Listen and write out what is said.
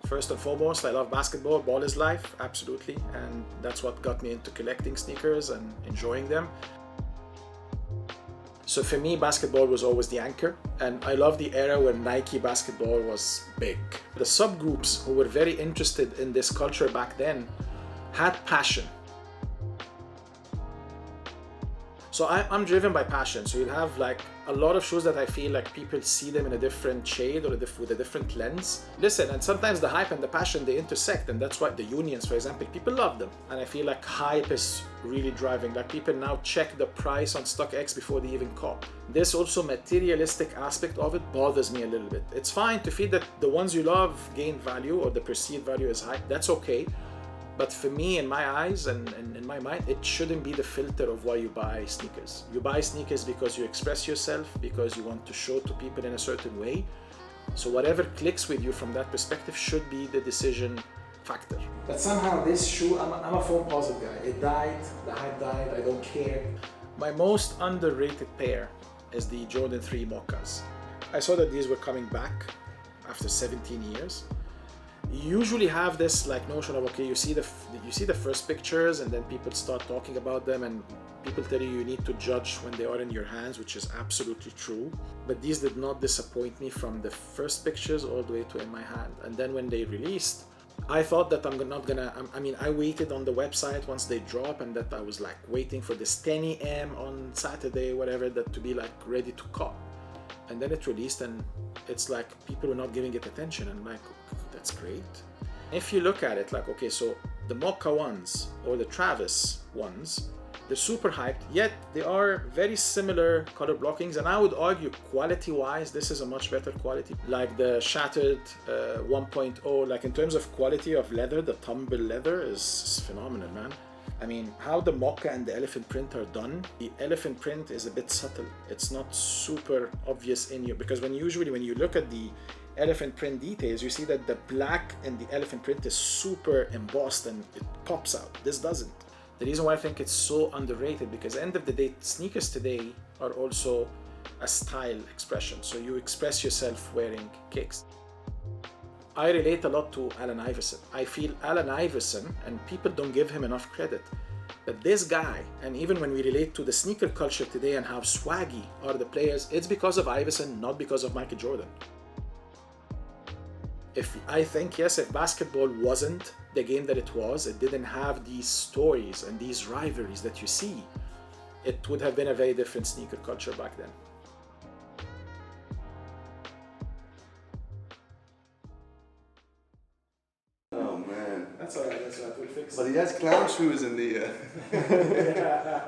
First and foremost, I love basketball. Ball is life, absolutely. And that's what got me into collecting sneakers and enjoying them. So for me, basketball was always the anchor. And I love the era when Nike basketball was big. The subgroups who were very interested in this culture back then had passion. So I'm driven by passion. So you'll have like a lot of shoes that I feel like people see them in a different shade or with a different lens. Listen, and sometimes the hype and the passion, they intersect, and that's why the unions, for example, people love them. And I feel like hype is really driving. Like people now check the price on StockX before they even cop. This also materialistic aspect of it bothers me a little bit. It's fine to feel that the ones you love gain value or the perceived value is high. That's okay. But for me, in my eyes and in my mind, it shouldn't be the filter of why you buy sneakers. You buy sneakers because you express yourself, because you want to show to people in a certain way. So whatever clicks with you from that perspective should be the decision factor. But somehow this shoe, I'm a Foamposite guy. It died, the hype died, I don't care. My most underrated pair is the Jordan 3 Moccas. I saw that these were coming back after 17 years. You usually have this like notion of, okay, you see the first pictures and then people start talking about them and people tell you need to judge when they are in your hands, which is absolutely true. But these did not disappoint me from the first pictures all the way to in my hand. And then when they released, I thought that I waited on the website once they drop, and that I was like waiting for this 10 a.m. on Saturday, whatever, that to be like ready to cop. And then it released and it's like people were not giving it attention, and like, that's great. If you look at it like, okay, so the Mocca ones or the Travis ones, they're super hyped, yet they are very similar color blockings, and I would argue quality wise this is a much better quality. Like the Shattered 1.0, like in terms of quality of leather, the tumble leather is phenomenal, man. I mean, how the Mocca and the elephant print are done, the elephant print is a bit subtle. It's not super obvious in you, because when you look at the elephant print details, you see that the black in the elephant print is super embossed and it pops out. This doesn't. The reason why I think it's so underrated, because at the end of the day, sneakers today are also a style expression. So you express yourself wearing kicks. I relate a lot to Allen Iverson. I feel Allen Iverson, and people don't give him enough credit, but this guy, and even when we relate to the sneaker culture today and how swaggy are the players, it's because of Iverson, not because of Michael Jordan. If basketball wasn't the game that it was, it didn't have these stories and these rivalries that you see, it would have been a very different sneaker culture back then. Oh man. That's alright, we'll fix it. But he has clown shoes in the... Yeah.